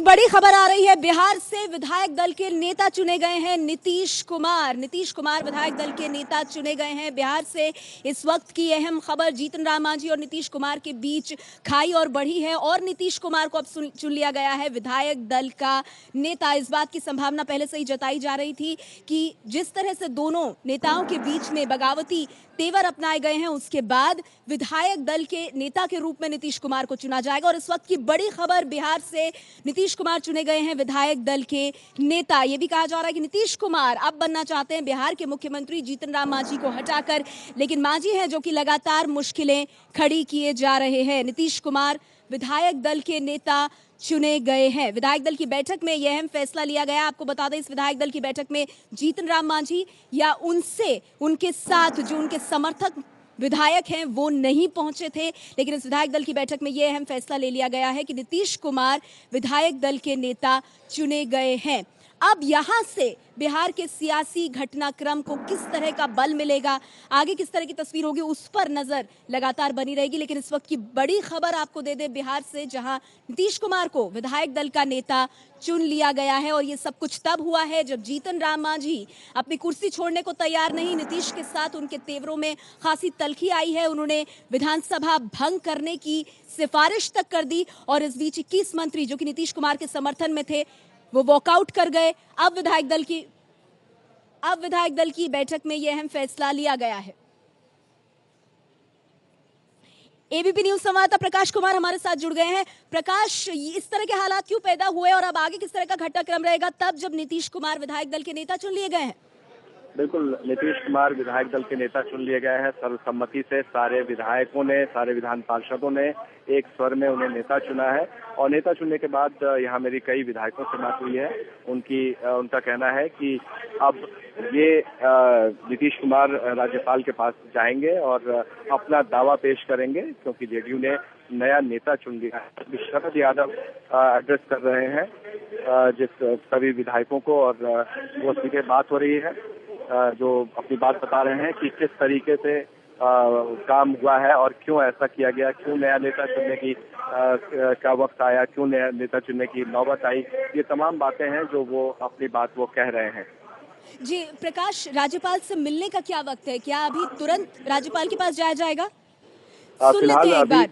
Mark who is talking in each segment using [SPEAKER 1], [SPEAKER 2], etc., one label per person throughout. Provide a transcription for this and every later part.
[SPEAKER 1] बड़ी खबर आ रही है। बिहार से विधायक दल के नेता चुने गए हैं नीतीश कुमार। नीतीश कुमार विधायक दल के नेता चुने गए हैं बिहार से। इस वक्त की अहम खबर, जीतन राम मांझी और नीतीश कुमार के बीच खाई और बढ़ी है और नीतीश कुमार को अब चुन लिया गया है विधायक दल का नेता। इस बात की संभावना पहले से ही जताई जा रही थी कि जिस तरह से दोनों नेताओं के बीच में बगावती तेवर अपनाए गए हैं, उसके बाद विधायक दल के नेता के रूप में नीतीश कुमार को चुना जाएगा। और इस वक्त की बड़ी खबर, बिहार से नीतीश कुमार चुने गए हैं विधायक दल के नेता। यह भी कहा जा रहा है कि नीतीश कुमार अब बनना चाहते हैं बिहार के मुख्यमंत्री जीतन राम मांझी को हटाकर, लेकिन मांझी हैं जो कि लगातार मुश्किलें खड़ी किए जा रहे हैं। नीतीश कुमार विधायक दल के नेता चुने गए हैं। विधायक दल की बैठक में यह अहम फैसला लिया गया। आपको बता दें, इस विधायक दल की बैठक में जीतन राम मांझी या उनके साथ जो उनके समर्थक विधायक हैं वो नहीं पहुंचे थे, लेकिन इस विधायक दल की बैठक में यह अहम फैसला ले लिया गया है कि नीतीश कुमार विधायक दल के नेता चुने गए हैं। अब यहां से बिहार के सियासी घटनाक्रम को किस तरह का बल मिलेगा, आगे किस तरह की तस्वीर होगी, उस पर नजर लगातार बनी रहेगी। लेकिन इस वक्त की बड़ी खबर आपको दे दे बिहार से, जहां नीतीश कुमार को विधायक दल का नेता चुन लिया गया है। और ये सब कुछ तब हुआ है जब जीतन राम मांझी अपनी कुर्सी छोड़ने को तैयार नहीं। नीतीश के साथ उनके तेवरों में खासी तल्खी आई है। उन्होंने विधानसभा भंग करने की सिफारिश तक कर दी और इस बीच 21 मंत्री जो कि नीतीश कुमार के समर्थन में थे वो वॉकआउट कर गए। अब विधायक दल की बैठक में यह अहम फैसला लिया गया है। एबीपी न्यूज संवाददाता प्रकाश कुमार हमारे साथ जुड़ गए हैं। प्रकाश, इस तरह के हालात क्यों पैदा हुए और अब आगे किस तरह का घटनाक्रम रहेगा तब जब नीतीश कुमार विधायक दल के नेता चुन लिए गए हैं?
[SPEAKER 2] बिल्कुल, नीतीश कुमार विधायक दल के नेता चुन लिए गए हैं। सर्वसम्मति से सारे विधायकों ने, सारे विधान पार्षदों ने एक स्वर में उन्हें नेता चुना है। और नेता चुनने के बाद यहाँ मेरी कई विधायकों से बात हुई है। उनका कहना है कि अब ये नीतीश कुमार राज्यपाल के पास जाएंगे और अपना दावा पेश करेंगे, क्योंकि जेडीयू ने नया नेता चुन लिया है। शरद यादव एड्रेस कर रहे हैं जिस सभी विधायकों को, और वो सीधे बात हो रही है, जो अपनी बात बता रहे हैं कि किस तरीके से काम हुआ है और क्यों ऐसा किया गया, क्यों नया नेता चुनने की का वक्त आया, क्यों नया नेता चुनने की नौबत आई। ये तमाम बातें हैं जो वो अपनी बात वो कह रहे हैं।
[SPEAKER 1] जी प्रकाश, राज्यपाल से मिलने का क्या वक्त है? क्या अभी तुरंत राज्यपाल के पास जाया जाएगा? सुन लेते हैं एक बार।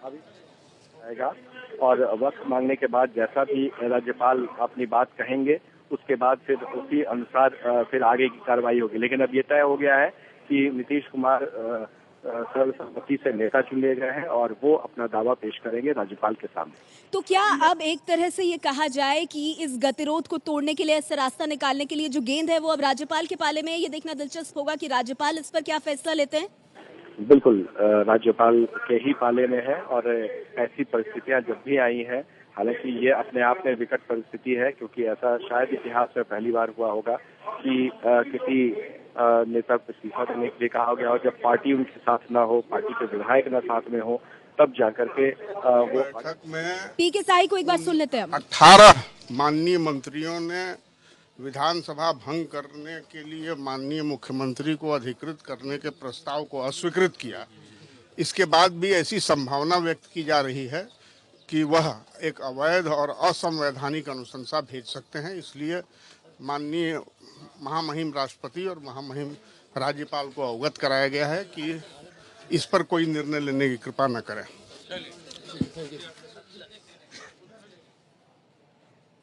[SPEAKER 2] अभी जाएगा और वक्त मांगने के बाद जैसा भी राज्यपाल अपनी बात कहेंगे उसके बाद फिर उसी अनुसार फिर आगे की कार्रवाई होगी। लेकिन अब ये तय हो गया है कि नीतीश कुमार सर्वसम्मति से नेता चुन लिए गए हैं और वो अपना दावा पेश करेंगे राज्यपाल के सामने।
[SPEAKER 1] तो क्या अब एक तरह से ये कहा जाए कि इस गतिरोध को तोड़ने के लिए, ऐसा रास्ता निकालने के लिए जो गेंद है वो अब राज्यपाल के पाले में है? ये देखना दिलचस्प होगा कि राज्यपाल इस पर क्या फैसला लेते हैं।
[SPEAKER 2] बिल्कुल, राज्यपाल के ही पाले में है और ऐसी परिस्थितियां जब भी आई हैं, हालांकि ये अपने आप में विकट परिस्थिति है, क्योंकि ऐसा शायद इतिहास में पहली बार हुआ होगा कि किसी नेता को इस्तीफा देने के लिए कहा गया और जब पार्टी उनके साथ ना हो, पार्टी के विधायक ना साथ में हो, तब जाकर के वो
[SPEAKER 3] बैठक में
[SPEAKER 1] पीके साई को एक बार सुन लेते हैं।
[SPEAKER 3] 18 माननीय मंत्रियों ने विधानसभा भंग करने के लिए माननीय मुख्यमंत्री को अधिकृत करने के प्रस्ताव को अस्वीकृत किया। इसके बाद भी ऐसी संभावना व्यक्त की जा रही है कि वह एक अवैध और असंवैधानिक अनुशंसा भेज सकते हैं। इसलिए माननीय महामहिम राष्ट्रपति और महामहिम राज्यपाल को अवगत कराया गया है कि इस पर कोई निर्णय लेने की कृपा न करें।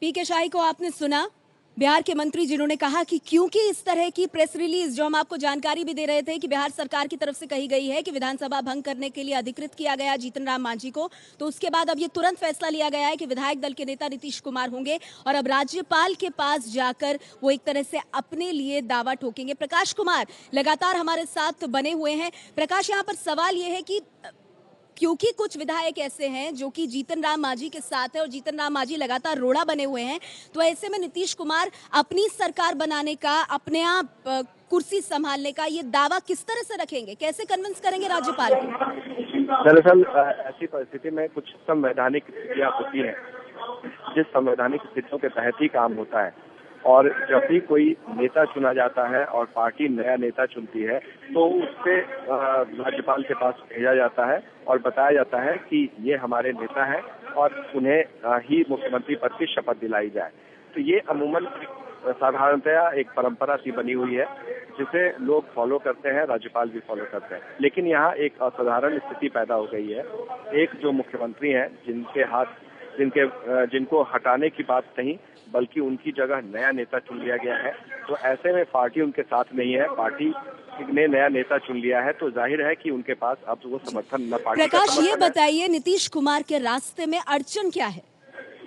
[SPEAKER 1] पीके शाही को आपने सुना, बिहार के मंत्री जिन्होंने कहा कि क्योंकि इस तरह की प्रेस रिलीज, जो हम आपको जानकारी भी दे रहे थे कि बिहार सरकार की तरफ से कही गई है कि विधानसभा भंग करने के लिए अधिकृत किया गया जीतन राम मांझी को, तो उसके बाद अब ये तुरंत फैसला लिया गया है कि विधायक दल के नेता नीतीश कुमार होंगे और अब राज्यपाल के पास जाकर वो एक तरह से अपने लिए दावा ठोकेंगे। प्रकाश कुमार लगातार हमारे साथ बने हुए हैं। प्रकाश, यहाँ पर सवाल ये है कि क्योंकि कुछ विधायक ऐसे हैं जो कि जीतन राम मांझी के साथ है और जीतन राम मांझी लगातार रोड़ा बने हुए हैं, तो ऐसे में नीतीश कुमार अपनी सरकार बनाने का, अपने आप कुर्सी संभालने का ये दावा किस तरह से रखेंगे? कैसे कन्विंस करेंगे राज्यपाल को?
[SPEAKER 2] दरअसल ऐसी परिस्थिति में कुछ संवैधानिक स्थितियां होती हैं, जिस संवैधानिक स्थितियों के तहत ही काम होता है। और जब भी कोई नेता चुना जाता है और पार्टी नया नेता चुनती है तो उससे राज्यपाल के पास भेजा जाता है और बताया जाता है कि ये हमारे नेता हैं और उन्हें ही मुख्यमंत्री पद की शपथ दिलाई जाए। तो ये अमूमन साधारणतया एक परंपरा सी बनी हुई है जिसे लोग फॉलो करते हैं, राज्यपाल भी फॉलो करते हैं। लेकिन यहाँ एक असाधारण स्थिति पैदा हो गई है। एक जो मुख्यमंत्री हैं जिनको हटाने की बात नहीं बल्कि उनकी जगह नया नेता चुन लिया गया है, तो ऐसे में पार्टी उनके साथ नहीं है। पार्टी ने नया नेता चुन लिया है तो जाहिर है कि उनके पास अब वो समर्थन न पार्टी का
[SPEAKER 1] प्रकाश, ये
[SPEAKER 2] समर्थन है।
[SPEAKER 1] बताइए नीतीश कुमार के रास्ते में अड़चन क्या है?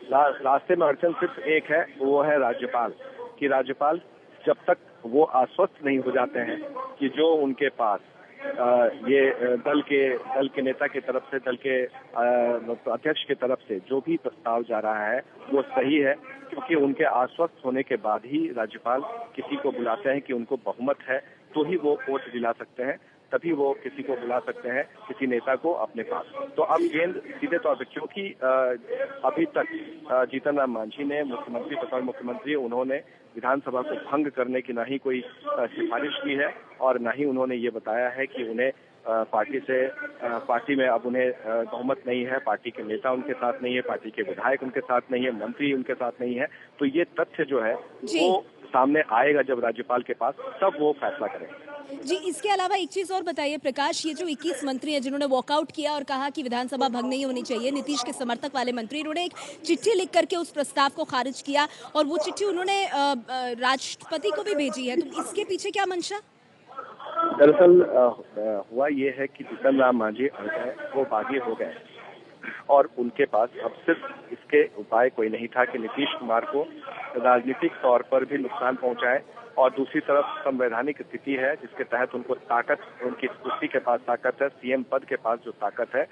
[SPEAKER 2] रास्ते में अड़चन सिर्फ एक है, वो है राज्यपाल। कि राज्यपाल जब तक वो आश्वस्त नहीं हो जाते हैं कि जो उनके पास ये दल के नेता की तरफ से, दल के अध्यक्ष की तरफ से जो भी प्रस्ताव जा रहा है वो सही है, क्योंकि उनके आश्वस्त होने के बाद ही राज्यपाल किसी को बुलाते हैं कि उनको बहुमत है तो ही वो वोट दिला सकते हैं, तभी वो किसी को बुला सकते हैं, किसी नेता को अपने पास। तो अब गेंद सीधे तौर पर, क्योंकि अभी तक जीतन राम मांझी ने मुख्यमंत्री, बतौर मुख्यमंत्री उन्होंने विधानसभा को भंग करने की ना ही कोई सिफारिश की है और ना ही उन्होंने ये बताया है कि उन्हें पार्टी में अब उन्हें बहुमत नहीं है, पार्टी के नेता उनके साथ नहीं है, पार्टी के विधायक उनके साथ नहीं है, मंत्री उनके साथ नहीं है। तो ये तथ्य जो है वो सामने आएगा जब राज्यपाल के पास, तब वो फैसला करेंगे।
[SPEAKER 1] जी, इसके अलावा एक चीज और बताइए प्रकाश, ये जो 21 मंत्री हैं जिन्होंने वॉकआउट किया और कहा कि विधानसभा भंग नहीं होनी चाहिए, नीतीश के समर्थक वाले मंत्री, इन्होंने एक चिट्ठी लिख करके उस प्रस्ताव को खारिज किया और वो चिट्ठी उन्होंने राष्ट्रपति को भी भेजी है, तो इसके पीछे क्या मंशा?
[SPEAKER 2] दरअसल हुआ ये है कि जीतन राम मांझी अड़ गए, वो बागी हो गए और उनके पास अब सिर्फ इसके उपाय कोई नहीं था कि नीतीश कुमार को राजनीतिक तौर पर भी नुकसान पहुंचाए और दूसरी तरफ संवैधानिक स्थिति है जिसके तहत उनको ताकत, उनकी कुर्सी के पास ताकत है, सीएम पद के पास जो ताकत है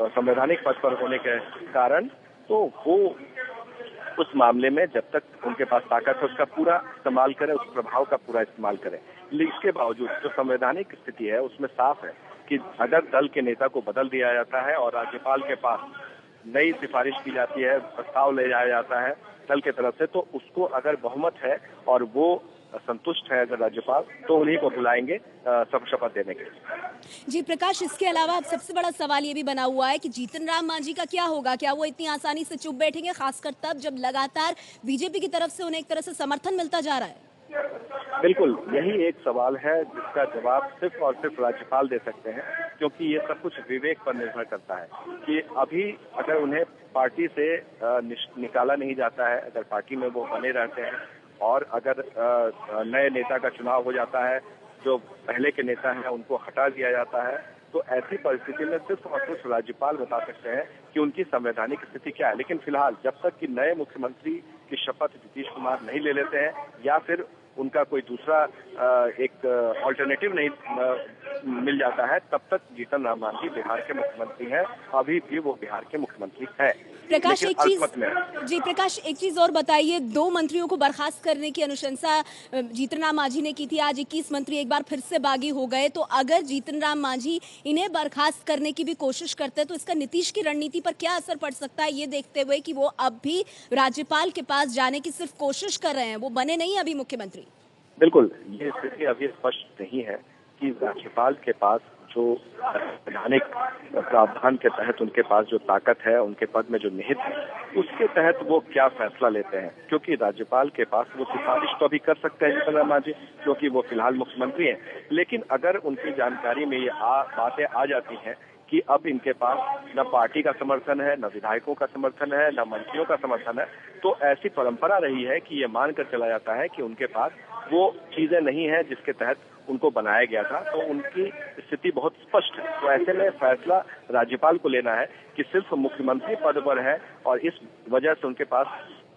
[SPEAKER 2] संवैधानिक पद पर होने के कारण, तो वो उस मामले में जब तक उनके पास ताकत है उसका पूरा इस्तेमाल करें, उस प्रभाव का पूरा इस्तेमाल करें। इसके बावजूद जो संवैधानिक स्थिति है उसमें साफ है कि अगर दल के नेता को बदल दिया जाता है और राज्यपाल के पास नई सिफारिश की जाती है, प्रस्ताव ले जाया जाता है दल के तरफ से, तो उसको अगर बहुमत है और वो संतुष्ट है अगर राज्यपाल, तो उन्हीं को बुलाएंगे सब शपथ देने के लिए।
[SPEAKER 1] जी प्रकाश, इसके अलावा अब सबसे बड़ा सवाल ये भी बना हुआ है कि जीतन राम मांझी का क्या होगा? क्या वो इतनी आसानी से चुप बैठेंगे, खासकर तब जब लगातार बीजेपी की तरफ से उन्हें एक तरह से समर्थन मिलता जा रहा है?
[SPEAKER 2] बिल्कुल, यही एक सवाल है जिसका जवाब सिर्फ और सिर्फ राज्यपाल दे सकते हैं, क्योंकि ये सब कुछ विवेक पर निर्भर करता है कि अभी अगर उन्हें पार्टी से निकाला नहीं जाता है, अगर पार्टी में वो बने रहते हैं और अगर नए नेता का चुनाव हो जाता है, जो पहले के नेता हैं उनको हटा दिया जाता है, तो ऐसी परिस्थिति में सिर्फ और सिर्फ राज्यपाल बता सकते हैं कि उनकी संवैधानिक स्थिति क्या है। लेकिन फिलहाल जब तक कि नए मुख्यमंत्री की शपथ नीतीश कुमार नहीं ले लेते हैं या फिर उनका कोई दूसरा एक ऑल्टरनेटिव नहीं मिल जाता है, तब तक जीतन राम मांझी बिहार के मुख्यमंत्री हैं। अभी भी वो बिहार के मुख्यमंत्री हैं।
[SPEAKER 1] प्रकाश, एक चीज और बताइए, 2 मंत्रियों को बर्खास्त करने की अनुशंसा जीतन राम मांझी ने की थी। आज 21 मंत्री एक बार फिर से बागी हो गए, तो अगर जीतन राम मांझी इन्हें बर्खास्त करने की भी कोशिश करते हैं तो इसका नीतीश की रणनीति पर क्या असर पड़ सकता है, ये देखते हुए कि वो अब भी राज्यपाल के पास जाने की सिर्फ कोशिश कर रहे हैं, वो बने नहीं अभी मुख्यमंत्री?
[SPEAKER 2] बिल्कुल, ये स्थिति अभी स्पष्ट नहीं है कि राज्यपाल के पास जो संवैधानिक प्रावधान के तहत उनके पास जो ताकत है, उनके पद में जो निहित है, उसके तहत वो क्या फैसला लेते हैं। क्योंकि राज्यपाल के पास वो सिफारिश तो अभी कर सकते हैं जीतन राम मांझी, क्योंकि वो फिलहाल मुख्यमंत्री हैं, लेकिन अगर उनकी जानकारी में ये बातें आ जाती हैं कि अब इनके पास न पार्टी का समर्थन है, न विधायकों का समर्थन है, न मंत्रियों का समर्थन है, तो ऐसी परंपरा रही है कि ये मानकर चला जाता है कि उनके पास वो चीजें नहीं है जिसके तहत उनको बनाया गया था, तो उनकी स्थिति बहुत स्पष्ट है। तो ऐसे में फैसला राज्यपाल को लेना है कि सिर्फ मुख्यमंत्री पद पर है और इस वजह से उनके पास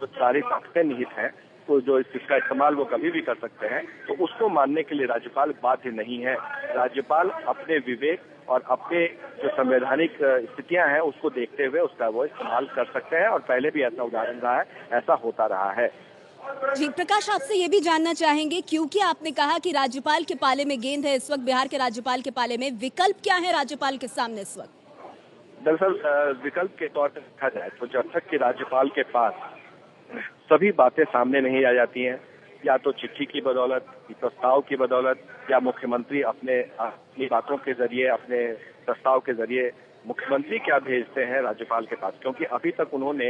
[SPEAKER 2] जो सारी ताकतें निहित हैं, तो जो इसका इस्तेमाल वो कभी भी कर सकते हैं, तो उसको मानने के लिए राज्यपाल बाध्य नहीं है। राज्यपाल अपने विवेक और अपने जो संवैधानिक स्थितियां हैं उसको देखते हुए उसका वो इस्तेमाल कर सकते हैं और पहले भी ऐसा उदाहरण रहा है, ऐसा होता रहा है।
[SPEAKER 1] जी प्रकाश, आपसे ये भी जानना चाहेंगे, क्योंकि आपने कहा कि राज्यपाल के पाले में गेंद है इस वक्त, बिहार के राज्यपाल के पाले में, विकल्प क्या है राज्यपाल के सामने इस वक्त?
[SPEAKER 2] दरअसल विकल्प के तौर पर देखा जाए तो जब तक कि राज्यपाल के पास सभी बातें सामने नहीं आ जाती हैं, या तो चिट्ठी की बदौलत, प्रस्ताव की बदौलत, या मुख्यमंत्री अपनी बातों के जरिए, अपने प्रस्ताव के जरिए मुख्यमंत्री क्या भेजते हैं राज्यपाल के पास, क्योंकि अभी तक उन्होंने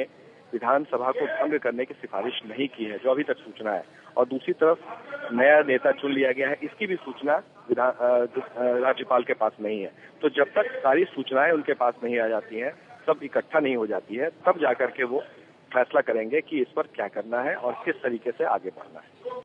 [SPEAKER 2] विधानसभा को भंग करने की सिफारिश नहीं की है, जो अभी तक सूचना है। और दूसरी तरफ नया नेता चुन लिया गया है, इसकी भी सूचना राज्यपाल के पास नहीं है। तो जब तक सारी सूचनाएं उनके पास नहीं आ जाती हैं, सब इकट्ठा नहीं हो जाती है, तब जाकर के वो फैसला करेंगे कि इस पर क्या करना है और किस तरीके से आगे बढ़ना है।